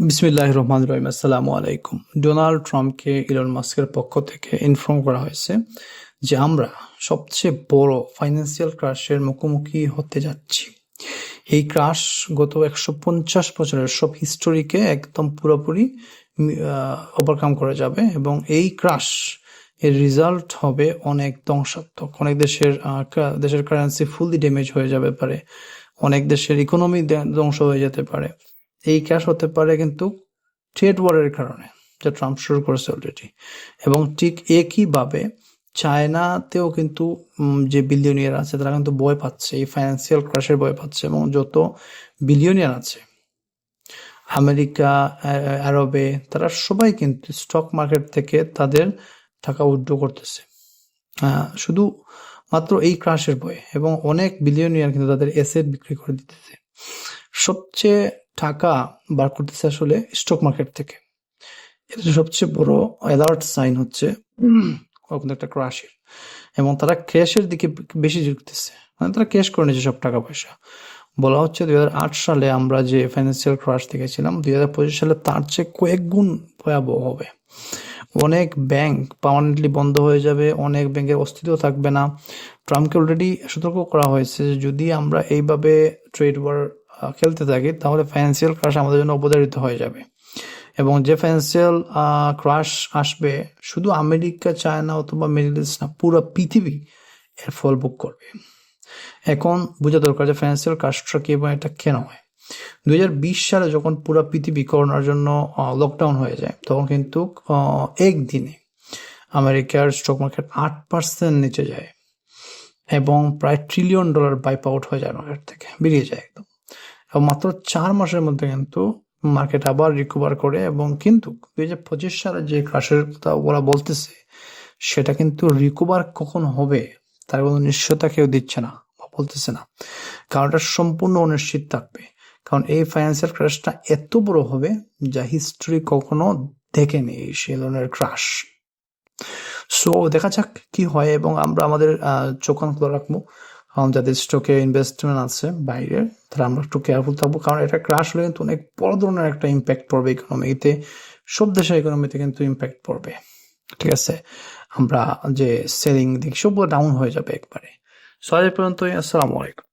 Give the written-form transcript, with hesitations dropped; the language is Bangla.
বিসমিল্লাহির রহমানির রহিম। আসসালামু আলাইকুম। ডোনাল্ড ট্রাম্পকে ইলন মাস্কের পক্ষ থেকে ইনফর্ম করা হয়েছে যে আমরা সবচেয়ে বড় ফাইন্যান্সিয়াল ক্রাশের মুখোমুখি হতে যাচ্ছি। এই ক্রাশ গত 150 বছরের সব হিস্টোরিকে একদম পুরোপুরি ওভারকাম করে যাবে এবং এই ক্রাশ এর রেজাল্ট হবে অনেক ধ্বংসাত্মক। অনেক দেশের কারেন্সি ফুললি ড্যামেজ হয়ে যাবে পারে, অনেক দেশের ইকোনমি ধ্বংস হয়ে যেতে পারে। এই ক্রাশ হতে পারে কিন্তু ট্রেড ওয়ারের কারণে, যা ট্রাম্প শুরু করেছে অলরেডি। এবং ঠিক একইভাবে চায়নাতেও কিন্তু যে বিলিয়নিয়ার আছে তারা কিন্তু ভয় পাচ্ছে, এই ফাইন্যান্সিয়াল ক্রাশের ভয় পাচ্ছে। এবং যত বিলিয়নিয়ার আছে আমেরিকা, আরবে, তারা সবাই কিন্তু স্টক মার্কেট থেকে তাদের টাকা উইথড্র করতেছে শুধু মাত্র এই ক্রাশের ভয়ে। এবং অনেক বিলিয়নিয়ার কিন্তু তাদের অ্যাসেট বিক্রি করে দিতেছে। সবচেয়ে টাকা বার করতেছে আসলে স্টক মার্কেট থেকে। এটা সবচেয়ে বড় অ্যালার্ট সাইন হচ্ছে কোনো একটা ক্রাশের। এবং তারা ক্যাশের দিকে বেশি ঝুঁকতেছে, মানে তারা ক্যাশ করে নিচ্ছে সব টাকা পয়সা। বলা হচ্ছে 2008 সালে আমরা যে ফাইন্যান্সিয়াল ক্রাশ দেখেছিলাম, 2025 সালে তার চেয়ে কয়েক গুণ ভয়াবহ হবে। অনেক ব্যাংক পার্মানেন্টলি বন্ধ হয়ে যাবে, অনেক ব্যাংকের অস্তিত্ব থাকবে না। ট্রাম্পকে অলরেডি সতর্ক করা হয়েছে যে যদি আমরা এইভাবে ট্রেড ওয়ার খেলতে থাকি তাহলে ফাইন্যান্সিয়াল ক্রাশ আমাদের জন্য অবধারিত হয়ে যাবে। এবং যে ফাইন্যান্সিয়াল ক্রাশ আসবে শুধু আমেরিকা, চায়না অথবা মিডল ইস্ট না, পুরো পৃথিবী এর ফল ভোগ করবে। এখন বোঝা দরকার যে ফাইন্যান্সিয়াল ক্রাশটা কি এবং এটা কেন হয়। 2020 সালে যখন পুরো পৃথিবী করোনার জন্য লকডাউন হয়ে যায়, তখন কিন্তু একদিনে আমেরিকার স্টক মার্কেট 8% নিচে যায় এবং প্রায় $1 ট্রিলিয়ন ওয়াইপ আউট হয়ে যায়, মার্কেট থেকে বেরিয়ে যায় একদম। এবং মাত্র 4 মাসের মধ্যে কিন্তু মার্কেট আবার রিকভার করে। এবং কিন্তু 2025 সালে যে ক্রাশের কথা ওরা বলতেছে, সেটা কিন্তু রিকভার কখন হবে তার কোনো নিশ্চয়তা কেউ দিচ্ছে না বা বলতেছে না, কারণ এটা সম্পূর্ণ অনিশ্চিত থাকবে। কারণ এই ফাইন্যান্সিয়াল ক্রাশটা এত বড় হবে যা হিস্ট্রি কখনো দেখেনি সেই ধরনের ক্রাশ। সো দেখা যাক কি হয়, এবং আমরা আমাদের চোখ কান খোলা রাখবো। যাদের স্টকে ইনভেস্টমেন্ট আছে বাইরের, তারা আমরা একটু কেয়ারফুল থাকবো, কারণ এটা ক্রাশ হলে কিন্তু অনেক বড় ধরনের একটা ইম্প্যাক্ট পড়বে ইকোনমিতে। সব দেশের ইকোনমিতে কিন্তু ইম্প্যাক্ট পড়বে। ঠিক আছে, আমরা যে সেলিং দিক সবগুলো ডাউন হয়ে যাবে একবারে। সো আজ পর্যন্তই। আসসালামু আলাইকুম।